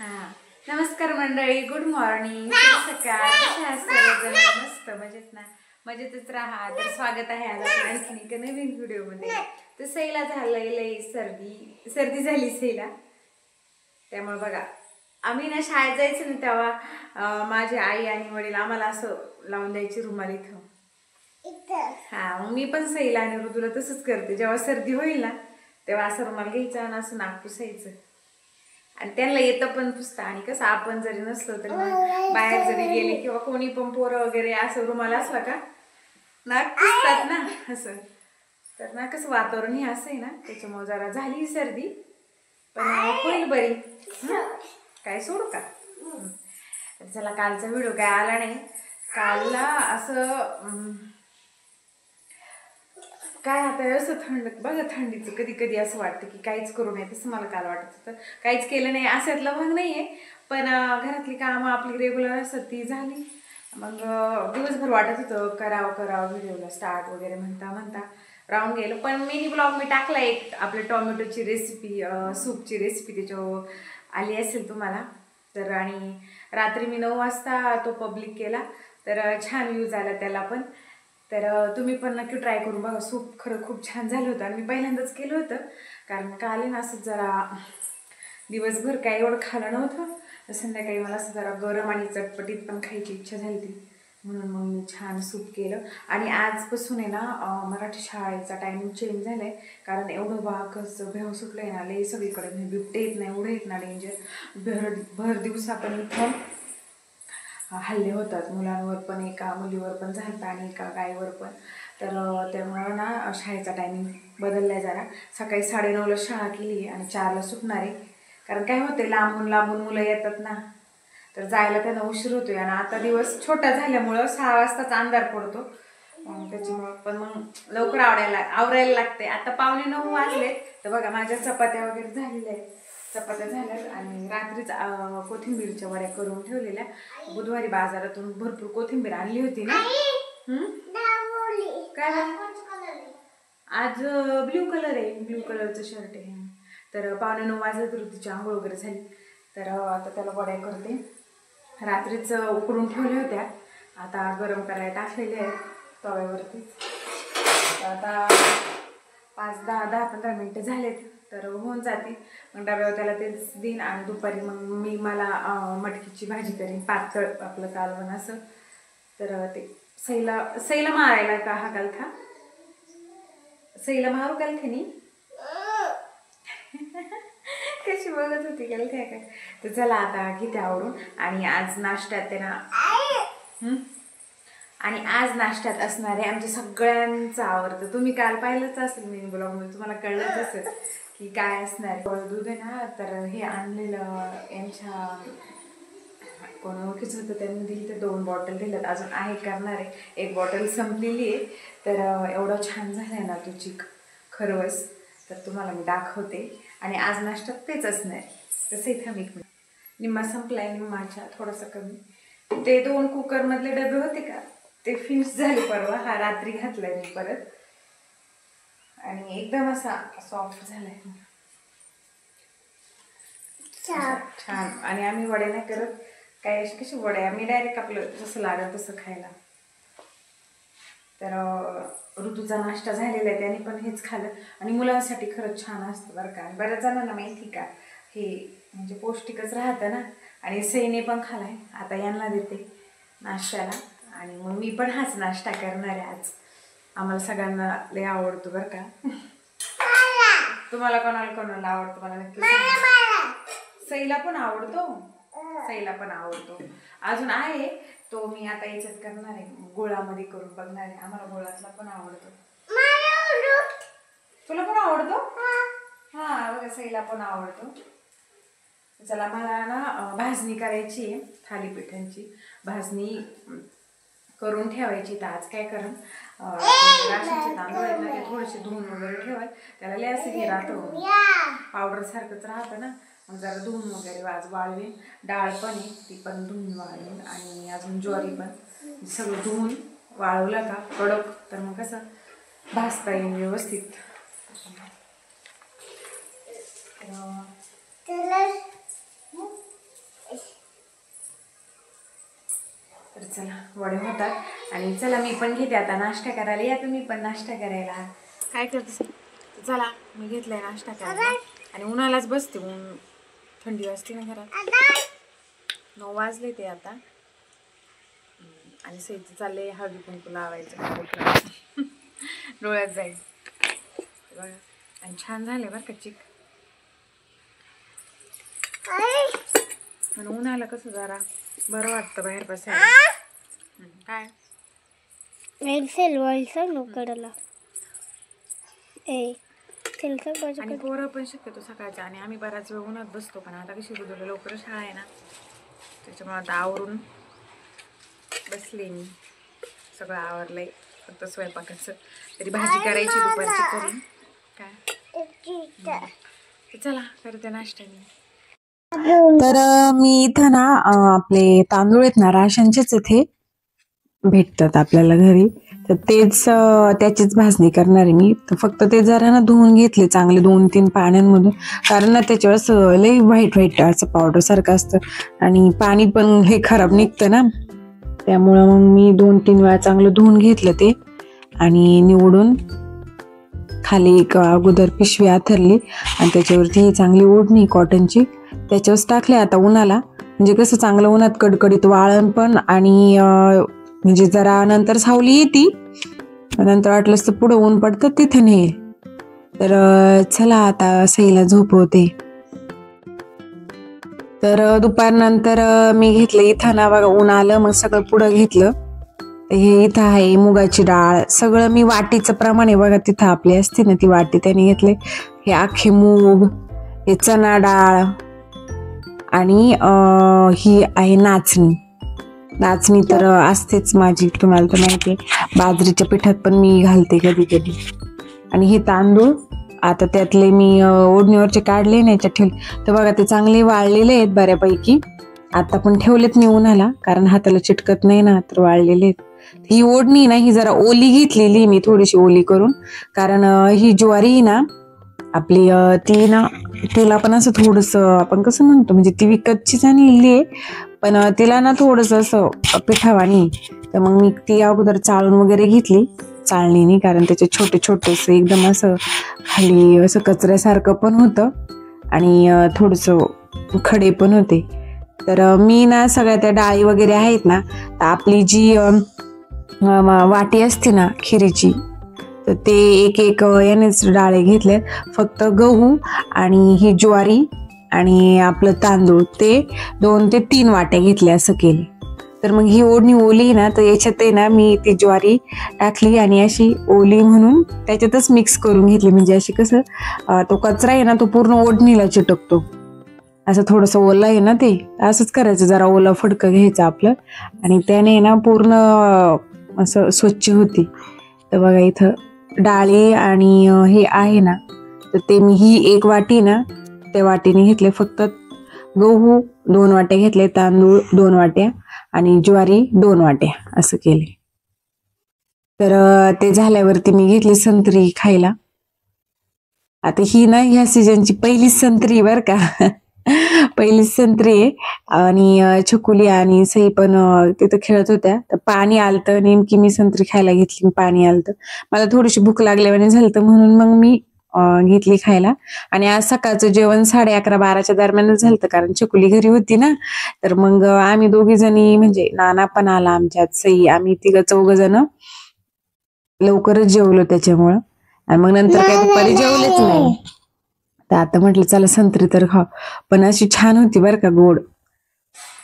हा नमस्कार मंडळी, गुड मॉर्निंग, सकाळ. कशा आहात सर्वजण? मस्त मजेत ना? मजेतच राहा. तर स्वागत आहे आज आपल्या आणखीन एका नवीन व्हिडिओमध्ये. तर सईला झालंय लई सर्दी झाली सईला. त्यामुळे बघा आम्ही ना शाळेत जायचं ना तेव्हा माझी आई आणि वडील आम्हाला असं लावून द्यायची रुमाल इथं. हा मग मी पण सईला आणि ऋतूला तसंच करते. जेव्हा सर्दी होईल ना तेव्हा असं रुमाल घ्यायचा आणि असं नाक पुसायचं. आणि त्यांना येतं पण पुसता. आणि कसं आपण जरी नसलो तरी बाहेर जरी गेले किंवा कोणी पण पोरं वगैरे असं रुमाल असला का नाक पुसतात ना असं. तर ना कसं वातावरण हे असं आहे ना त्याच्यामुळे जरा झाली सर्दी, पण होईल बरी. काय सोडू का? तर चला, कालचा व्हिडिओ काय आला नाही. कालला असं काय आता असं थंड बघा, थंडीचं कधी कधी असं वाटतं की काहीच करू नये. तसं मला काल वाटत होतं, काहीच केलं नाही अशातला भाग नाहीये. पण घरातली कामं आपली रेग्युलर असतात ती झाली. मग दिवसभर वाटत होतं करावं व्हिडिओला स्टार्ट वगैरे म्हणता राहून गेलं. पण मिनी ब्लॉग मी टाकला एक, आपल्या टोमॅटोची रेसिपी, सूपची रेसिपी त्याच्यावर आली असेल तुम्हाला. तर आणि रात्री मी 9 वाजता तो पब्लिक केला. तर छान व्ह्यूज आला त्याला पण. तर तुम्ही पण नक्की ट्राय करून बघा. सूप खरं खूप छान झालं होतं आणि मी पहिल्यांदाच केलं होतं. कारण काल ना असं जरा दिवसभर काय एवढं खाल्लं नव्हतं. संध्याकाळी मला असं जरा गरम आणि चटपटीत पण खायची इच्छा झाली होती, म्हणून मग मी छान सूप केलं. आणि आजपासून आहे ना मराठी शाळेचा टायमिंग चेंज झाला आहे. कारण एवढं वाघचं भेव सुटलं आहे ना, लई सगळीकडे बिबटे येत नाही, एवढे येत ना डेंजर. भर दिवसा पण इथं हल्ले होतात. मुलांवर पण, एका मुलीवर पण झालं आणि एका गायीवर पण. तर त्यामुळं ना शाळेचा टायमिंग बदलला जरा. सकाळी 9:30ला शाळा केली आहे आणि 4ला सुटणार आहे. कारण काय होते, लांबून मुलं येतात ना, तर जायला त्यांना उशीर होतोय. आणि आता दिवस छोटा झाल्यामुळं 6 वाजताच अंधार पडतो. त्याच्यामुळं पण मग लवकर आवरायला लागते. आता 8:45 वाजले. तर बघा माझ्या चपात्या वगैरे झालेल्या आहेत. चपात्या झाल्यात आणि रात्रीच कोथिंबीरच्या वड्या करून ठेवलेल्या. बुधवारी बाजारातून भरपूर कोथिंबीर आणली होती ना. काय आज ब्ल्यू कलर आहे, ब्ल्यू कलरचं शर्ट आहे. तर 8:45 वाजले तर तिची आंघोळ वगैरे झाली. तर आता त्याला वड्या करते. रात्रीच उकडून ठेवल्या होत्या, आता गरम करायला टाकलेल्या आहेत तव्यावरती. आता 10-15 मिनटं झालेत तर होऊन जाते. मग डब्यावर त्याला तेच देईन. आणि दुपारी मग मला मटकीची भाजी करीन, पातळ आपलं कालवण असं. तर ते सईला मारायला का हा कालथा, सईला मारू कालथ्यानी कशी बघत होती कालथ्या काय. तर चला आता घेते आवरून. आणि आज नाश्त्यात आहे ना, आणि आज नाश्त्यात असणार आहे आमच्या सगळ्यांचं आवडतं. तुम्ही काल पाहिलंच असेल मिनी ब्लॉगमध्ये, तुम्हाला कळलंच असेल की काय असणार. दूध आहे ना, तर हे आणलेलं यांच्या कोण ओळखीच होतं, त्यांनी दिली. तर 2 बॉटल दिल्यात, अजून आहे करणार आहे. 1 बॉटल संपलेली आहे. तर एवढं छान झालं आहे ना तुझी खरवस, तर तुम्हाला मी दाखवते. आणि आज नाश्त्यात तेच असणार. तसं इथं मी निम्मा संपलाय, निम्माच्या थोडंसं कमी. ते 2 कुकरमधले डबे होते का, ते फिनिश झाले परवा. हा रात्री घातलाय मी परत आणि एकदम असा सॉफ्ट झालाय छान. आणि आम्ही वडे नाही करत काय, अशी कशी वडे आम्ही डायरेक्ट आपलं जसं लागेल तसं खायला. तर ऋतूचा नाश्ता झालेला आहे, त्याने पण हेच खाल्लं. आणि मुलांसाठी खरंच छान असतं बरं का. बऱ्याच जणांना माहिती का, हे म्हणजे पौष्टिकच राहतं ना. आणि सईने पण खाल्लाय, आता यांना देते नाश्त्याला. आणि मग मी पण हाच नाश्ता करणार आहे आज. आम्हाला सगळ्यांना लय आवडतो बरं का. तुम्हाला कोणाला आवडतो मला नक्की सांगा. सईला पण आवडतो, सईला पण आवडतो. अजून आहे तो, मी आता याच्यात करणार आहे, गुळामध्ये करून बघणार आहे. आम्हाला गुळातला पण आवडतो. तुला पण आवडतो? हा बघा, सईला पण आवडतो. चला, मला ना भाजणी करायची आहे, थालीपीठांची भाजणी करून ठेवायची. तर आज काय करून राशनचे तांदूळ आहेत ना, ते थोडेसे धुवून वगैरे ठेवाल. त्याला लय असं हे राहतं, पावडर सारखंच राहतं ना. मग जरा धुवून वगैरे वाळवेन. डाळ पण आहे, ती पण धुवून वाळवेन. आणि अजून ज्वारी पण सगळं धुवून वाळवलं का कडक, तर मग कसं भाजता येईल व्यवस्थित. चला वडे होतात आणि चला मी पण घेते आता नाश्ता करायला. या तुम्ही पण नाश्ता करायला. काय करतेस? चला मी घेतलाय नाश्ता करायला आणि उन्हालाच बसते. ऊन थंडी वाजते ना घरात. 9 वाजले ते आता आणि सईचं चाललंय हळदी कुंकू लावायचं. डोळ्यात जाईल बघा. आणि छान झाले बरं का चिक. आणि उन्हाला कसं जरा बरं वाटतं बाहेर बसायला. काय आणि पोरं पण शक्यतो सकाळच्या. आणि आम्ही बराच वेळ उन्हात बसतो पण आता कशी रुद्रला लवकर शाळा आहे ना त्याच्यामुळे आता आवरून बसले मी. सगळं आवरलंय फक्त स्वयंपाकाचं. तरी भाजी करायची दुपारची करीन. काय चला करते नाश्ता मी. तर मी इथं ना आपले तांदूळ आहेत ना राशनचेच इथे भेटतात आपल्याला घरी. तर तेच त्याचीच भाजणी करणार आहे मी. तर फक्त ते जरा ना धुवून घेतले चांगले 2-3 पाण्यांमधून. कारण ना त्याच्यावर लई व्हाईट व्हाईट असं पावडर सारखं असतं आणि पाणी पण हे खराब निघतं ना. त्यामुळं मग मी 2-3 वेळा चांगलं धुवून घेतलं ते आणि निवडून खाली एक अगोदर पिशवी आथरली आणि त्याच्यावरती चांगली ओढणी कॉटनची त्याच्यावरच टाकले आता उन्हाला. म्हणजे कसं चांगलं उन्हात कडकडीत वाळण पण आणि म्हणजे जरा नंतर सावली येते. नंतर वाटलंच तर पुढं ऊन पडतं तिथे नाही. तर चला आता सईला झोपवते. तर दुपारनंतर मी घेतलं इथं ना बघा ऊन आलं मग सगळं पुढं घेतलं. हे इथं आहे मुगाची डाळ. सगळं मी वाटीचं प्रमाण आहे बघा तिथं आपली असते ना ती वाटी त्याने घेतले. हे अख्खे मूग, हे चणा डाळ आणि ही आहे नाचणी तर असतेच माझी. तुम्हाला तर माहिती आहे बाजरीच्या पिठात पण मी घालते कधी कधी. आणि हे तांदूळ आता त्यातले मी ओढणीवरचे काढले नाही याच्यात ठेवले. तर बघा ते चांगले वाळलेले आहेत बऱ्यापैकी. आता पण ठेवलेत मी उन्हाला कारण हाताला चिटकत नाही ना तर वाळलेले आहेत. ही ओढणी ना ही जरा ओली घेतलेली मी थोडीशी ओली करून. कारण ही ज्वारी ना आपली ती ना तिला पण असं थोडस आपण कसं म्हणतो म्हणजे ती विकतचीच आणलेली आहे पण तिला ना थोडस असं पिठावानी. तर मग मी ती अगोदर चाळून वगैरे घेतली चाळणीने. कारण त्याचे छोटे छोटेस एकदम असं खाली असं कचऱ्यासारखं पण होतं आणि थोडस खडे पण होते. तर मी ना सगळ्या त्या डाळी वगैरे आहेत ना तर आपली जी वाटी असते ना खिरीची तर ते एक यानेच डाळे घेतले. फक्त गहू आणि ही ज्वारी आणि आपलं तांदूळ ते 2 ते 3 वाट्या घेतल्या असं केले. तर मग ही ओढणी ओली ना तर याच्यात आहे ना मी ती ज्वारी टाकली आणि अशी ओली म्हणून त्याच्यातच मिक्स करून घेतली. म्हणजे अशी कसं तो कचरा आहे ना तो पूर्ण ओढणीला चिटकतो. असं थोडंसं ओलं आहे ना ते असंच करायचं. जरा ओलं फडकं घ्यायचं आपलं आणि त्याने ना पूर्ण असं स्वच्छ होती. तर बघा इथं डाळी आणि हे आहे ना तर ते मी ही 1 वाटी ना त्या वाटीने घेतले. फक्त गहू 2 वाट्या घेतले, तांदूळ 2 वाट्या आणि ज्वारी 2 वाट्या असं केले. तर ते झाल्यावरती मी घेतली संत्री खायला. आता ही ना ह्या सीजनची पहिलीच संत्री बर का. पहिलीच संत्री आहे. आणि छकुली आणि सई पण तिथं खेळत होत्या. तर पाणी आलतं नेमकी मी संत्री खायला घेतली. पाणी आलतं मला थोडीशी भूक लागल्यावाने झालतं म्हणून मग मी घेतली खायला. आणि आज सकाळचं जेवण 11:30-12च्या दरम्यानच झालतं कारण छकुली घरी होती ना. तर मग आम्ही 2घी जणी म्हणजे नाना पण आला आमच्यात सई आम्ही 3-4 जण लवकरच जेवलो त्याच्यामुळं. आणि मग नंतर काही दुपारी जेवलेच नाही. तर आता म्हटलं चला संत्री तर खाऊ. पण अशी छान होती बरं का गोड.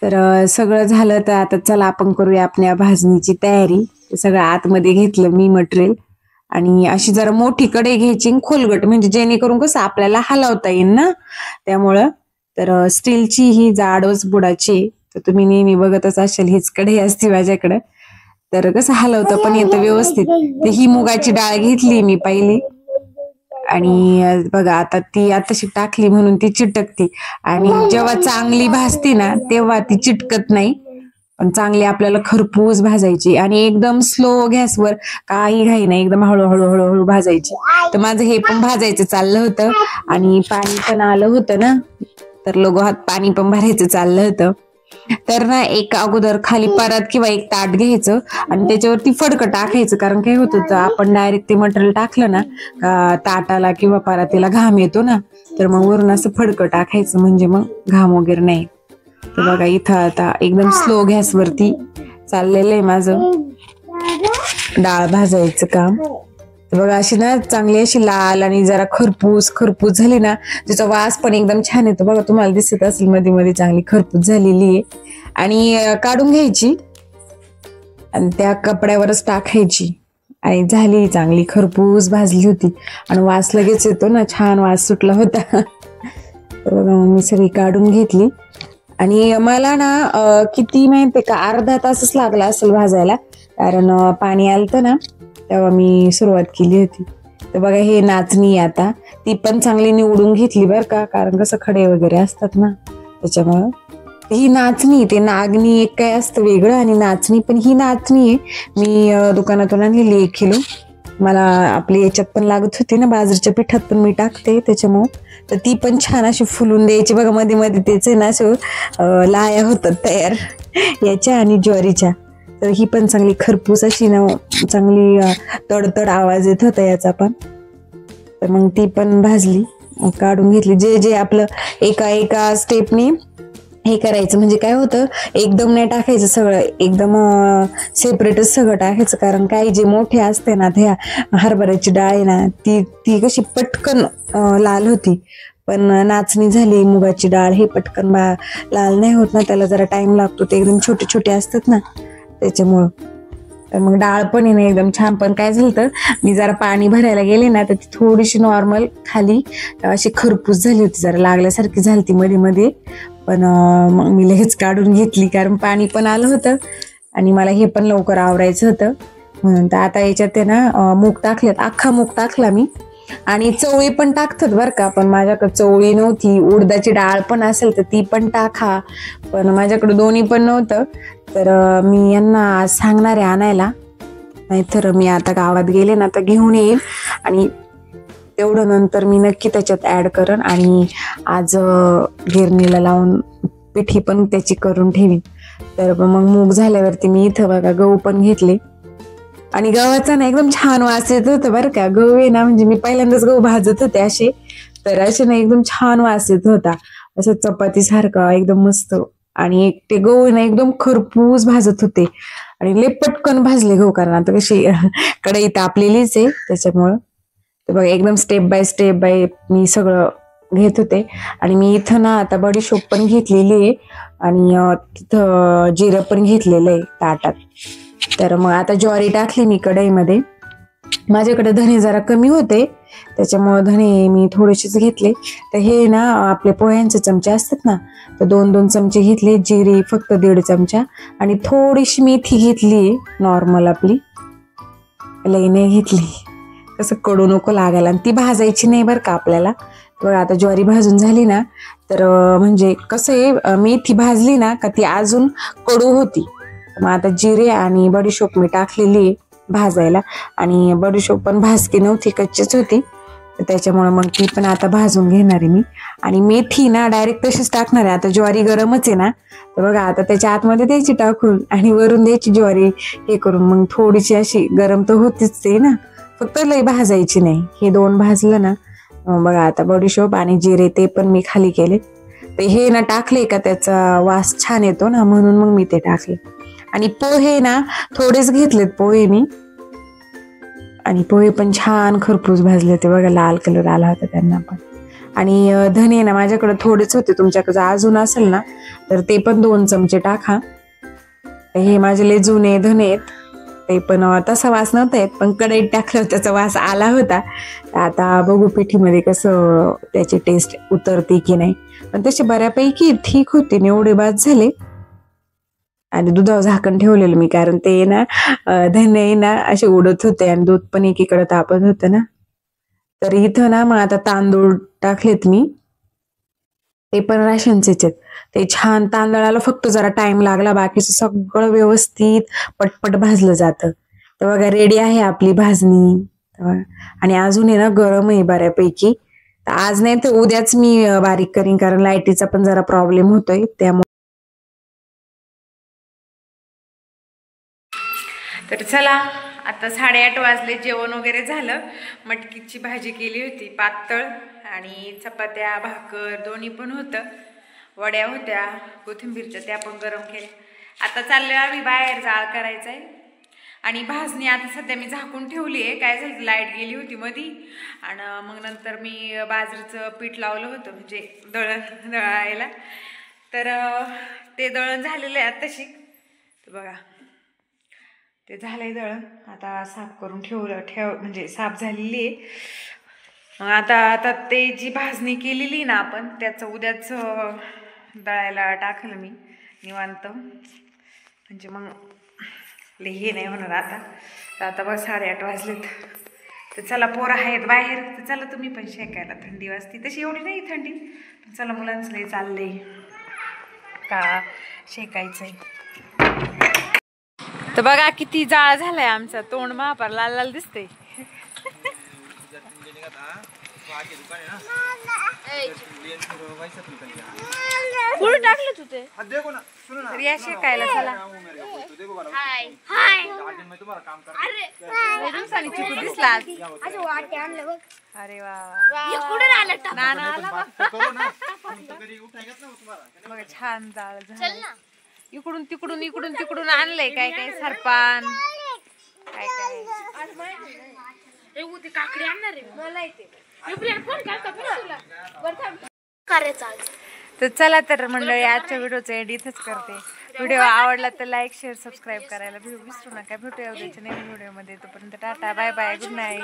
तर सगळं झालं तर आता चला आपण करूया आपल्या भाजणीची तयारी. सगळं आतमध्ये घेतलं मी मटेरियल आणि अशी जरा मोठी कढई घ्यायची खोलगट म्हणजे जेणेकरून कसं आपल्याला हलवता येईल ना त्यामुळं. तर स्टीलची ही जाडच बुडाची. तर तुम्ही नेहमी बघतच असाल हीच कढई असते माझ्याकडे. तर कसं हलवता पण येतं व्यवस्थित. तर ही मुगाची डाळ घेतली मी पहिली आणि बघा आता ती आताशी टाकली म्हणून ती चिटकती. आणि जेव्हा चांगली भाजती ना तेव्हा ती चिटकत नाही. पण चांगली आपल्याला खरपूस भाजायची आणि एकदम स्लो गॅसवर काही घाई नाही एकदम हळूहळू हळूहळू भाजायची. तर माझं हे पण भाजायचं चाललं होतं आणि पाणी पण आलं होतं ना तर लोगोहात पाणी पण भरायचं चाललं होतं. तर ना एक अगोदर खाली परात किंवा एक ताट घ्यायचं आणि त्याच्यावरती फडकं टाकायचं. कारण काय होत होतं, आपण डायरेक्ट ते मटेरियल टाकलं ना ताटाला किंवा परातीला घाम येतो ना, तर मग वरून असं फडकं टाकायचं, म्हणजे मग घाम वगैरे नाही. तर बघा इथं आता एकदम स्लो गॅसवरती चाललेलं आहे माझं डाळ भाजायचं काम. तर बघा अशी ना चांगली अशी लाल आणि जरा खरपूस खरपूस झाली ना, त्याचा वास पण एकदम छान येतो. बघा तुम्हाला दिसत असेल मध्ये मध्ये चांगली खरपूस झालेली आहे. आणि काढून घ्यायची आणि त्या कपड्यावरच टाकायची आणि झाली चांगली खरपूस भाजली होती. आणि वास लगेच येतो ना, छान वास सुटला होता. तर बघा मी सगळी काढून घेतली. आणि मला ना किती माहितीये का, अर्धा तासच लागला असेल भाजायला, कारण पाणी आलतं ना तेव्हा मी सुरुवात केली होती. तर बघा हे नाचणी आता ती पण चांगली निवडून घेतली बरं का, कारण कसं खडे वगैरे असतात ना त्याच्यामुळं. ही नाचणी, ते नागणी एक काय असतं वेगळं आणि नाचणी, पण ही नाचणी आहे. मी दुकानातून आणलेली 1 किलो. मला आपली याच्यात पण लागत होती ना, बाजरीच्या पिठात पण मी टाकते त्याच्यामुळं. तर ती पण छान अशी फुलून द्यायची. बघा मध्ये मध्ये त्याचे ना असे लाया होतात तयार याच्या आणि ज्वारीच्या. तर ही पण चांगली खरपूस अशी ना चांगली तडतड आवाज येत होता याचा पण. तर मग ती पण भाजली, काढून घेतली. जे जे आपलं एका एका स्टेपनी हे करायचं, म्हणजे काय होतं एकदम नाही टाकायचं सगळं, एकदम सेपरेटच सगळं टाकायचं. कारण काही जे मोठे असते ना, त्या हरभऱ्याची डाळ आहे ना ती कशी पटकन लाल होती. पण नाचणी झाली, मुगाची डाळ हे पटकन लाल नाही होत ना, त्याला जरा टाइम लागतो. ते एकदम छोटे छोटे असतात ना त्याच्यामुळं. तर मग डाळ पण आहे ना एकदम छान. पण काय झालं तर मी जरा पाणी भरायला गेले ना, तर ती थोडीशी नॉर्मल खाली अशी खरपूस झाली होती, जरा लागल्यासारखी झाली ती मध्ये मध्ये. पण मग मी लगेच काढून घेतली, कारण पाणी पण आलं होतं आणि मला हे पण लवकर आवरायचं होतं म्हणून. तर आता याच्यात आहे ना मूग टाकलेत, अख्खा मूग टाकला मी. आणि चवळी पण टाकतात बरं का, पण माझ्याकडे चवळी नव्हती. उडदाची डाळ पण असेल तर ती पण टाका, पण माझ्याकडे दोन्ही पण नव्हतं. तर मी यांना आज सांगणार आहे आणायला, नाहीतर मी आता गावात गेले ना तर घेऊन येईल. आणि तेवढं नंतर मी नक्की त्याच्यात ऍड करेन. आणि आज गिरणीला लावून पिठी पण त्याची करून ठेवीन. तर मग मूग झाल्यावरती मी इथं बघा गहू पण घेतले. आणि गव्हाचा ना एकदम छान वास येत होता बरं का. गहू आहे ना, म्हणजे मी पहिल्यांदाच गहू भाजत होते असे, तर असे ना एकदम छान वास येत होता, असं चपाती सारखा एकदम मस्त. आणि ते गहू ना एकदम खरपूस भाजत होते आणि लय पटकन भाजले गहू, कारण आता कशी कढई तापलेलीच आहे त्याच्यामुळं. तर बघा एकदम स्टेप बाय मी सगळं घेत होते. आणि मी इथं ना आता बडीशोप पण घेतलेली आहे आणि तिथं जिरं पण घेतलेलं आहे ताटात. तर मग आता ज्वारी टाकली मी कढईमध्ये. माझ्याकडे धणे जरा कमी होते त्याच्यामुळे धणे मी थोडेसेच घेतले. तर हे ना आपले पोह्यांचे चमचे असतात ना, तर 2-2 चमचे घेतले. जिरे फक्त 1.5 चमचा आणि थोडीशी मेथी घेतली नॉर्मल आपली, लई नाही घेतली, कसं कडू नको लागायला. आणि ती भाजायची नाही बरं का आपल्याला. बघा आता ज्वारी भाजून झाली ना, तर म्हणजे कसं आहे मेथी भाजली ना का ती अजून कडू होती. मग आता जिरे आणि बडीशोप मी टाकलेली भाजायला. आणि बडीशोप पण भाजकी नव्हती, कच्चीच होती, तर त्याच्यामुळे मग ती पण आता भाजून घेणार आहे मी. आणि मेथी ना डायरेक्ट तशीच टाकणार आहे. आता ज्वारी गरमच आहे ना, तर बघा आता त्याच्या आतमध्ये द्यायची टाकून आणि वरून द्यायची ज्वारी हे करून. मग थोडीशी अशी गरम तर होतीच ते ना, फक्त लई भाजायची नाही. हे 2 भाजलं ना, बघा आता बडीशोप आणि जिरे ते पण मी खाली केले. तर हे ना टाकले का त्याचा वास छान येतो ना, म्हणून मग मी ते टाकले. आणि पोहे ना थोडेच घेतलेत पोहे मी, आणि पोहे पण छान खरपूस भाजले होते बघा, लाल कलर आला होता त्यांना पण. आणि धने ना माझ्याकडे थोडेच होते, तुमच्याकडे अजून असेल ना तर ते पण 2 चमचे टाका. हे माझे लय जुने धने आहेत, ते पण तसा वास नव्हता येत, पण कढईत टाकलं त्याचा वास आला होता. आता बघू पिठीमध्ये कसं त्याची टेस्ट उतरते की नाही. पण तसे बऱ्यापैकी ठीक होते, एवढे बाद झाले. आणि दुधावर झाकण ठेवलेलं मी, कारण ते ना धने ना असे उडत होते आणि दूध पण एकीकडे तापत होतं ना. तर इथं ना मग आता तांदूळ टाकलेत मी, ते पण राशनचेच आहेत. ते छान तांदळाला फक्त जरा टाइम लागला, बाकीचं सगळं व्यवस्थित पटपट भाजलं जातं. तर बघा रेडी आहे आपली भाजणी. आणि अजून आहे ना गरम आहे बऱ्यापैकी. आज नाही तर उद्याच मी बारीक करीन, कारण लाईटीचा पण जरा प्रॉब्लेम होतोय त्यामुळे. तर चला आता 8:30 वाजले, जेवण वगैरे झालं. मटकीची भाजी केली होती पातळ आणि चपात्या भाकर दोन्ही पण होतं. वड्या होत्या कोथिंबीरच्या, त्या पण गरम केल्या. आता चाललोय आम्ही बाहेर, जाळ करायचा आहे. आणि भाजणी आता सध्या मी झाकून ठेवली आहे. काय झालं, लाईट गेली होती मधी आणि मग नंतर मी बाजरीचं पीठ लावलं होतं, म्हणजे दळायला. तर ते दळण झालेलं आहे आत्ताशी. तर बघा ते झालंय दळण. आता साफ करून म्हणजे साफ झालेली आहे. मग आता ते जी भाजणी केलेली ना आपण, त्याचं उद्याच दळायला टाकलं मी निवांत, म्हणजे मग हे नाही होणार आता. तर आता बघ 8:30 वाजलेत. तर चला पोरं आहेत बाहेर, तर चला तुम्ही पण शेकायला. थंडी वाजती, तशी एवढी नाही थंडी, पण चला मुलांचं नाही चाललंय का शेकायचंय. तर बघा किती जाळ झालाय आमचा, तोंड महापार लाल लाल दिसतंय. कुठं टाकलं तू ते? या शेकायला चला. दिवसांनी चिकू दिसला. अरे वा, बघा छान जाळ झालं. इकडून तिकडून आणलंय काय काय सरपान, काय काय काकडी आणणार आहे. तर चला तर मंडळी, आजच्या व्हिडिओचं एंड इथंच करते. व्हिडिओ आवडला तर लाईक शेअर सबस्क्राईब करायला विसरू नका. भेटूया उद्याच्या नवीन व्हिडिओमध्ये. तोपर्यंत tata bye bye, good night.